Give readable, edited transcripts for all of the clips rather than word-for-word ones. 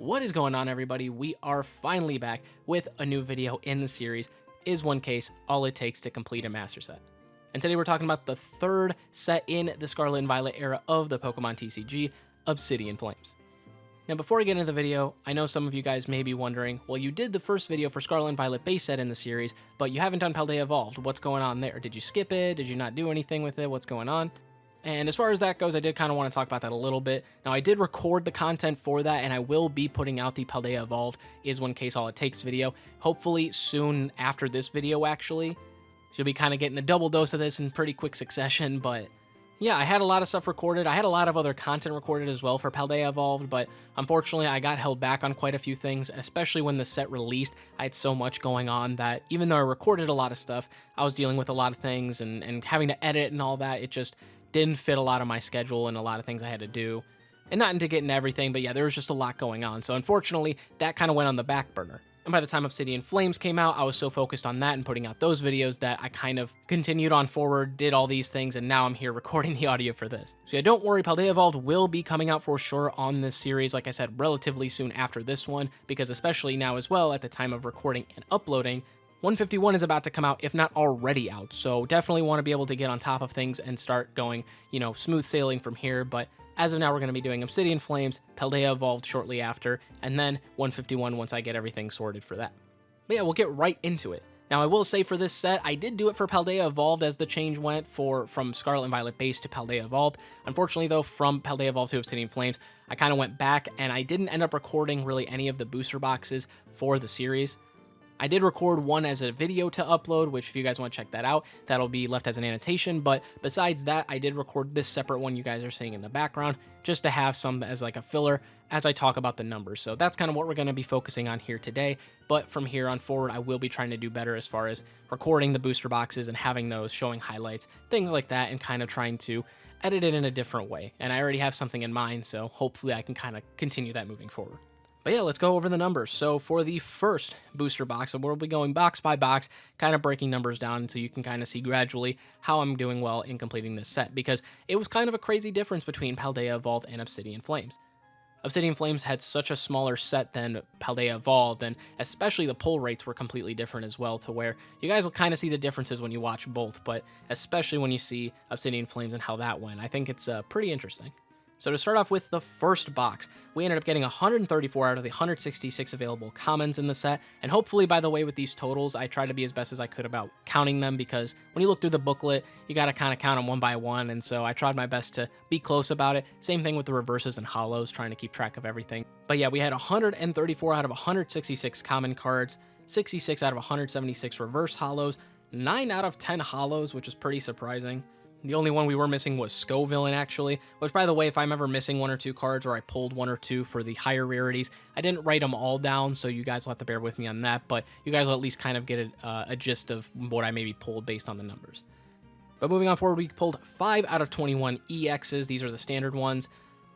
What is going on, everybody? We are finally back with a new video in the series, Is One Case All It Takes to Complete a Master Set? And today we're talking about the third set in the Scarlet and Violet era of the Pokemon TCG, Obsidian Flames. Now, before I get into the video, I know some of you guys may be wondering, well, you did the first video for Scarlet and Violet base set in the series, but you haven't done Paldea Evolved. What's going on there? Did you skip it? Did you not do anything with it? What's going on? And as far as that goes, I did kind of want to talk about that a little bit. Now, I did record the content for that, and I will be putting out the Paldea Evolved Is One Case All It Takes video, hopefully soon after this video, actually. So you'll be kind of getting a double dose of this in pretty quick succession, but yeah, I had a lot of stuff recorded. I had a lot of other content recorded as well for Paldea Evolved, but unfortunately, I got held back on quite a few things, especially when the set released. I had so much going on that even though I recorded a lot of stuff, I was dealing with a lot of things and having to edit and all that. It just didn't fit a lot of my schedule and a lot of things I had to do. And not into getting everything, but yeah, there was just a lot going on. So unfortunately, that kind of went on the back burner. And by the time Obsidian Flames came out, I was so focused on that and putting out those videos that I kind of continued on forward, did all these things, and now I'm here recording the audio for this. So yeah, don't worry, Paldea Evolved will be coming out for sure on this series, like I said, relatively soon after this one, because especially now as well, at the time of recording and uploading, 151 is about to come out, if not already out, so definitely want to be able to get on top of things and start going, smooth sailing from here, but as of now, we're going to be doing Obsidian Flames, Paldea Evolved shortly after, and then 151 once I get everything sorted for that. But yeah, we'll get right into it. Now, I will say for this set, I did do it for Paldea Evolved as the change went from Scarlet and Violet base to Paldea Evolved. Unfortunately, though, from Paldea Evolved to Obsidian Flames, I kind of went back, and I didn't end up recording really any of the booster boxes for the series. I did record one as a video to upload, which if you guys want to check that out, that'll be left as an annotation. But besides that, I did record this separate one you guys are seeing in the background, just to have some as like a filler as I talk about the numbers. So that's kind of what we're going to be focusing on here today. But from here on forward, I will be trying to do better as far as recording the booster boxes and having those, showing highlights, things like that, and kind of trying to edit it in a different way. And I already have something in mind, so hopefully I can kind of continue that moving forward. But yeah, let's go over the numbers. So for the first booster box, we'll be going box by box, kind of breaking numbers down so you can kind of see gradually how I'm doing well in completing this set, because it was kind of a crazy difference between Paldea Evolved and Obsidian Flames. Obsidian Flames had such a smaller set than Paldea Evolved, and especially the pull rates were completely different as well, to where you guys will kind of see the differences when you watch both, but especially when you see Obsidian Flames and how that went. I think it's pretty interesting. So to start off with the first box, we ended up getting 134 out of the 166 available commons in the set, and hopefully, by the way, with these totals, I try to be as best as I could about counting them, because when you look through the booklet, you got to kind of count them one by one, and so I tried my best to be close about it. Same thing with the reverses and hollows, trying to keep track of everything. But yeah, we had 134 out of 166 common cards, 66 out of 176 reverse hollows, 9 out of 10 hollows, which is pretty surprising. The only one we were missing was Scovillain, actually, which, by the way, if I'm ever missing one or two cards or I pulled one or two for the higher rarities, I didn't write them all down, so you guys will have to bear with me on that, but you guys will at least kind of get a gist of what I maybe pulled based on the numbers. But moving on forward, we pulled 5 out of 21 EXs. These are the standard ones.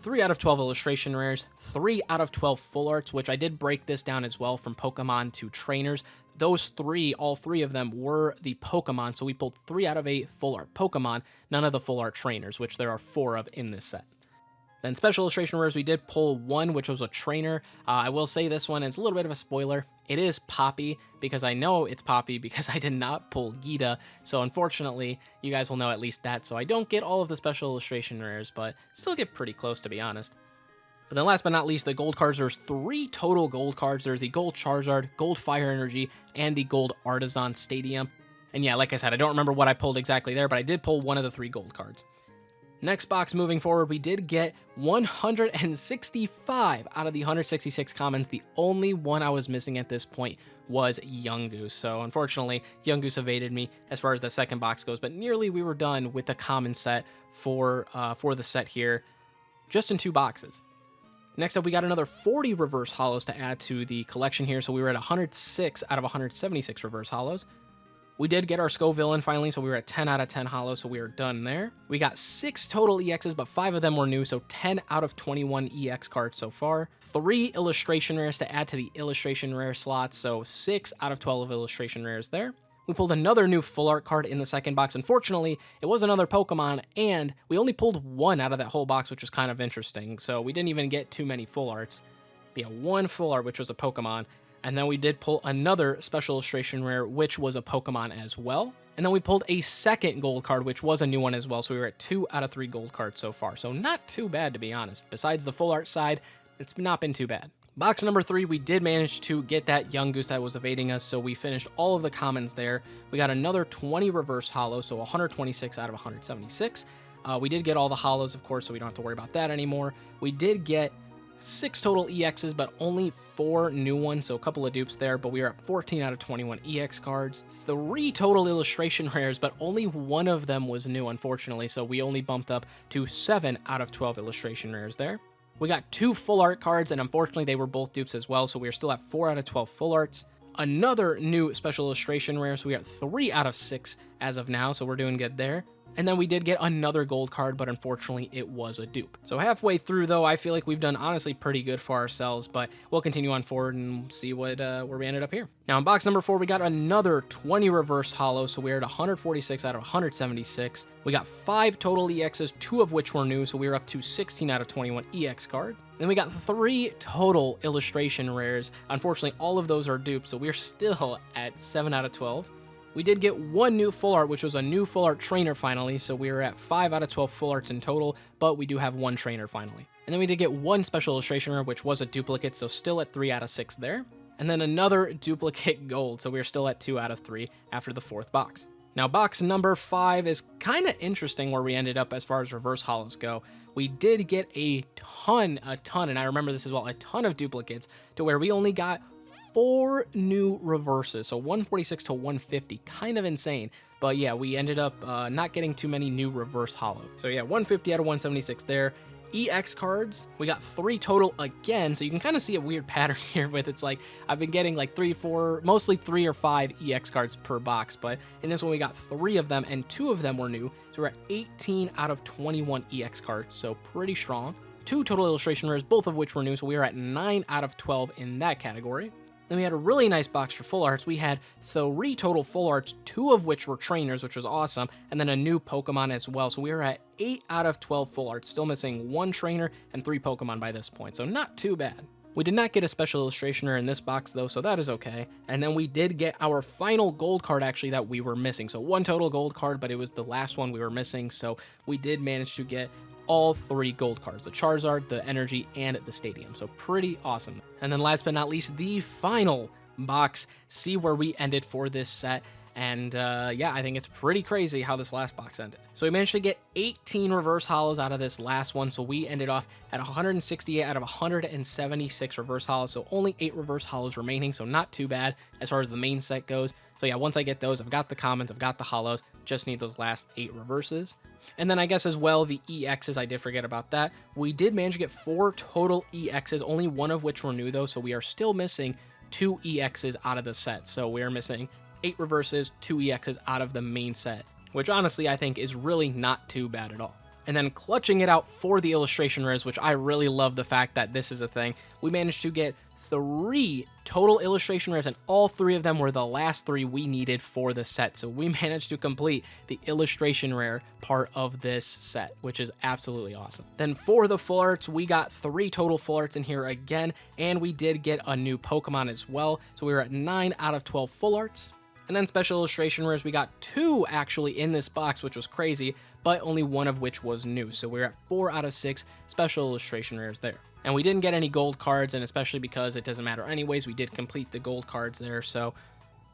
3 out of 12 illustration rares, 3 out of 12 full arts, which I did break this down as well from Pokemon to trainers. Those three, all three of them were the Pokemon, so we pulled 3 out of 8 full art Pokemon, none of the full art trainers, which there are 4 of in this set. Then special illustration rares, we did pull 1, which was a trainer. I will say this one, it's a little bit of a spoiler. It is Poppy, because I know it's Poppy because I did not pull Gita, so unfortunately, you guys will know at least that, so I don't get all of the special illustration rares, but still get pretty close, to be honest. But then last but not least, the gold cards, there's 3 total gold cards. There's the gold Charizard, gold Fire Energy, and the gold Artisan Stadium. And yeah, like I said, I don't remember what I pulled exactly there, but I did pull one of the 3 gold cards. Next box, moving forward, we did get 165 out of the 166 commons. The only one I was missing at this point was Yungoos. So unfortunately, Yungoos evaded me as far as the second box goes, but nearly we were done with the common set for the set here, just in 2 boxes. Next up, we got another 40 reverse hollows to add to the collection here, so we were at 106 out of 176 reverse hollows. We did get our Scovillain finally, so we were at 10 out of 10 hollows, so we are done there. We got 6 total EXs, but 5 of them were new, so 10 out of 21 EX cards so far. 3 illustration rares to add to the illustration rare slots, so 6 out of 12 illustration rares there. We pulled another new full art card in the second box. Unfortunately, it was another Pokemon, and we only pulled 1 out of that whole box, which was kind of interesting, so we didn't even get too many full arts. Yeah, one full art, which was a Pokemon. And then we did pull another special illustration rare, which was a Pokemon as well. And then we pulled a second gold card, which was a new one as well. So we were at 2 out of 3 gold cards so far. So not too bad, to be honest. Besides the full art side, it's not been too bad. Box number 3, we did manage to get that young goose that was evading us. So we finished all of the commons there. We got another 20 reverse holo, so 126 out of 176. We did get all the holos, of course, so we don't have to worry about that anymore. We did get 6 total EXs, but only 4 new ones, so a couple of dupes there, but we are at 14 out of 21 EX cards. 3 total illustration rares, but only one of them was new, unfortunately, so we only bumped up to 7 out of 12 illustration rares there. We got 2 full art cards, and unfortunately they were both dupes as well, so we are still at 4 out of 12 full arts. Another new special illustration rare, so we are at 3 out of 6 as of now, so we're doing good there. And then we did get another gold card, but unfortunately it was a dupe. So halfway through though, I feel like we've done honestly pretty good for ourselves, but we'll continue on forward and see what where we ended up here. Now in box number 4, we got another 20 reverse holo, so we're at 146 out of 176. We got 5 total EXs, 2 of which were new, so we were up to 16 out of 21 EX cards. Then we got 3 total illustration rares. Unfortunately, all of those are dupes, so we're still at 7 out of 12. We did get 1 new full art, which was a new full art trainer finally, so we were at 5 out of 12 full arts in total, but we do have 1 trainer finally. And then we did get 1 special illustration rare, which was a duplicate, so still at 3 out of 6 there. And then another duplicate gold, so we're still at 2 out of 3 after the 4th box. Now box number 5 is kind of interesting where we ended up as far as reverse holos go. We did get a ton, and I remember this as well, a ton of duplicates, to where we only got 4 new reverses, so 146 to 150, kind of insane. But yeah, we ended up not getting too many new reverse holo. So yeah, 150 out of 176 there. EX cards, we got 3 total again, so you can kind of see a weird pattern here with it's like I've been getting like 3, 4, mostly 3 or 5 EX cards per box, but in this one we got 3 of them and 2 of them were new, so we're at 18 out of 21 EX cards, so pretty strong. 2 total illustration rares, both of which were new, so we are at 9 out of 12 in that category. Then we had a really nice box for full arts. We had 3 total full arts, 2 of which were trainers, which was awesome, and then a new Pokemon as well. So we were at 8 out of 12 full arts, still missing 1 trainer and 3 Pokemon by this point, so not too bad. We did not get a special illustration rare in this box though, so that is okay. And then we did get our final gold card actually that we were missing. So 1 total gold card, but it was the last one we were missing, so we did manage to get all 3 gold cards, the Charizard, the Energy, and the Stadium. So pretty awesome. And then last but not least, the final box. See where we ended for this set. And yeah, I think it's pretty crazy how this last box ended. So we managed to get 18 reverse holos out of this last one. So we ended off at 168 out of 176 reverse holos. So only 8 reverse holos remaining. So not too bad as far as the main set goes. So yeah, once I get those, I've got the commons, I've got the holos, just need those last 8 reverses. And then I guess as well, the EXs, I did forget about that. We did manage to get 4 total EXs, only 1 of which were new though, so we are still missing 2 EXs out of the set. So we are missing 8 reverses, 2 EXs out of the main set, which honestly I think is really not too bad at all. And then clutching it out for the illustration rares, which I really love the fact that this is a thing, we managed to get 3 total illustration rares, and all 3 of them were the last 3 we needed for the set. So we managed to complete the illustration rare part of this set, which is absolutely awesome. Then for the full arts, we got 3 total full arts in here again, and we did get a new Pokemon as well. So we were at 9 out of 12 full arts. And then special illustration rares, we got 2 actually in this box, which was crazy, but only 1 of which was new. So we're at 4 out of 6 special illustration rares there. And we didn't get any gold cards, and especially because it doesn't matter anyways, we did complete the gold cards there, so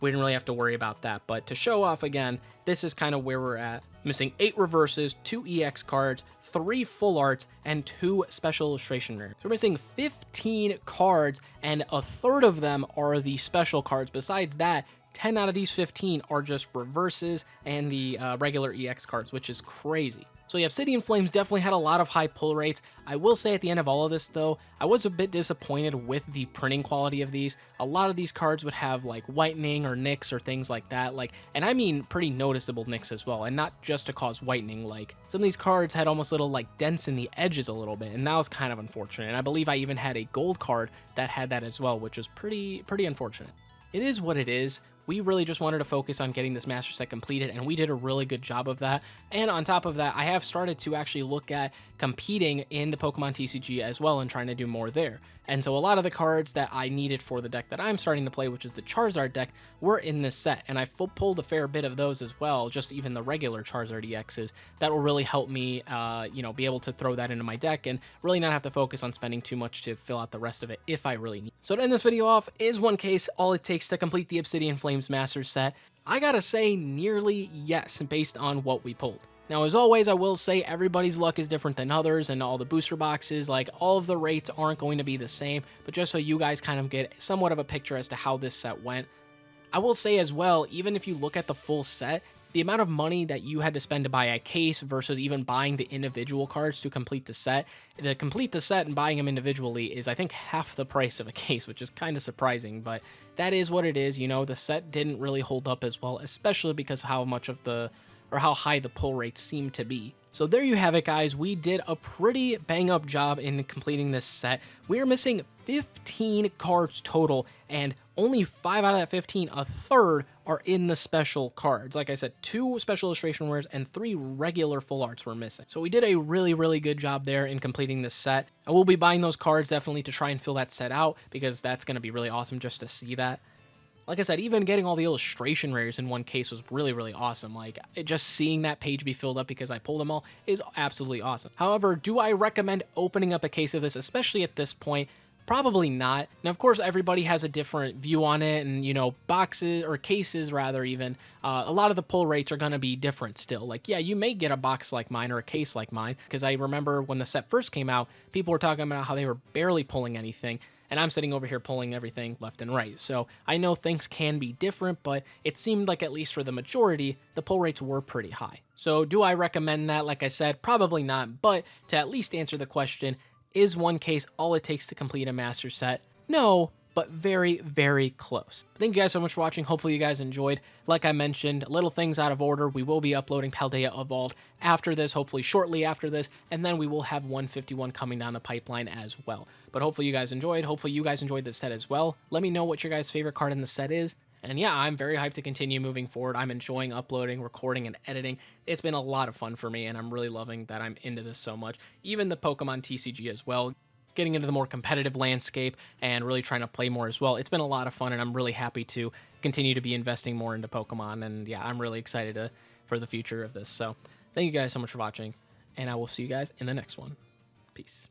we didn't really have to worry about that. But to show off again, this is kind of where we're at. Missing 8 reverses, 2 EX cards, 3 full arts, and 2 special illustration rares. So we're missing 15 cards, and a third of them are the special cards. Besides that, 10 out of these 15 are just reverses and the regular EX cards, which is crazy. So yeah, Obsidian Flames definitely had a lot of high pull rates. I will say at the end of all of this though, I was a bit disappointed with the printing quality of these. A lot of these cards would have like whitening or nicks or things like that, and I mean pretty noticeable nicks as well, and not just to cause whitening. Like some of these cards had almost little like dents in the edges a little bit, and that was kind of unfortunate. And I believe I even had a gold card that had that as well, which was pretty unfortunate. It is what it is. We really just wanted to focus on getting this master set completed, and we did a really good job of that. And on top of that, I have started to actually look at competing in the Pokemon TCG as well and trying to do more there. And so a lot of the cards that I needed for the deck that I'm starting to play, which is the Charizard deck, were in this set. And I pulled a fair bit of those as well, just even the regular Charizard EXs. That will really help me, be able to throw that into my deck and really not have to focus on spending too much to fill out the rest of it if I really need. So to end this video off, is one case all it takes to complete the Obsidian Flames Masters set? I gotta say nearly yes, based on what we pulled. Now, as always, I will say everybody's luck is different than others, and all the booster boxes, like all of the rates aren't going to be the same, but just so you guys kind of get somewhat of a picture as to how this set went. I will say as well, even if you look at the full set, the amount of money that you had to spend to buy a case versus even buying the individual cards to complete the set and buying them individually is, I think, half the price of a case, which is kind of surprising, but that is what it is. The set didn't really hold up as well, especially because how high the pull rates seem to be. So there you have it, guys. We did a pretty bang up job in completing this set. We are missing 15 cards total, and only 5 out of that 15, a third, are in the special cards. Like I said, 2 special illustration rares and 3 regular full arts were missing. So we did a really, really good job there in completing this set. I will be buying those cards definitely to try and fill that set out, because that's going to be really awesome just to see that. Like I said, even getting all the illustration rares in one case was really, really awesome. Like, just seeing that page be filled up because I pulled them all is absolutely awesome. However, do I recommend opening up a case of this, especially at this point? Probably not. Now, of course, everybody has a different view on it, and, boxes, or cases rather even, a lot of the pull rates are going to be different still. Like, yeah, you may get a box like mine or a case like mine, because I remember when the set first came out, people were talking about how they were barely pulling anything, and I'm sitting over here pulling everything left and right. So I know things can be different, but it seemed like, at least for the majority, the pull rates were pretty high. So do I recommend that? Like I said, probably not, but to at least answer the question, is one case all it takes to complete a master set? No, but very, very close. Thank you guys so much for watching. Hopefully you guys enjoyed. Like I mentioned, little things out of order. We will be uploading Paldea Evolved after this, hopefully shortly after this, and then we will have 151 coming down the pipeline as well. But hopefully you guys enjoyed. Hopefully you guys enjoyed this set as well. Let me know what your guys' favorite card in the set is. And yeah, I'm very hyped to continue moving forward. I'm enjoying uploading, recording, and editing. It's been a lot of fun for me, and I'm really loving that I'm into this so much. Even the Pokemon TCG as well, getting into the more competitive landscape and really trying to play more as well. It's been a lot of fun, and I'm really happy to continue to be investing more into Pokemon. And yeah, I'm really excited for the future of this. So thank you guys so much for watching, and I will see you guys in the next one. Peace.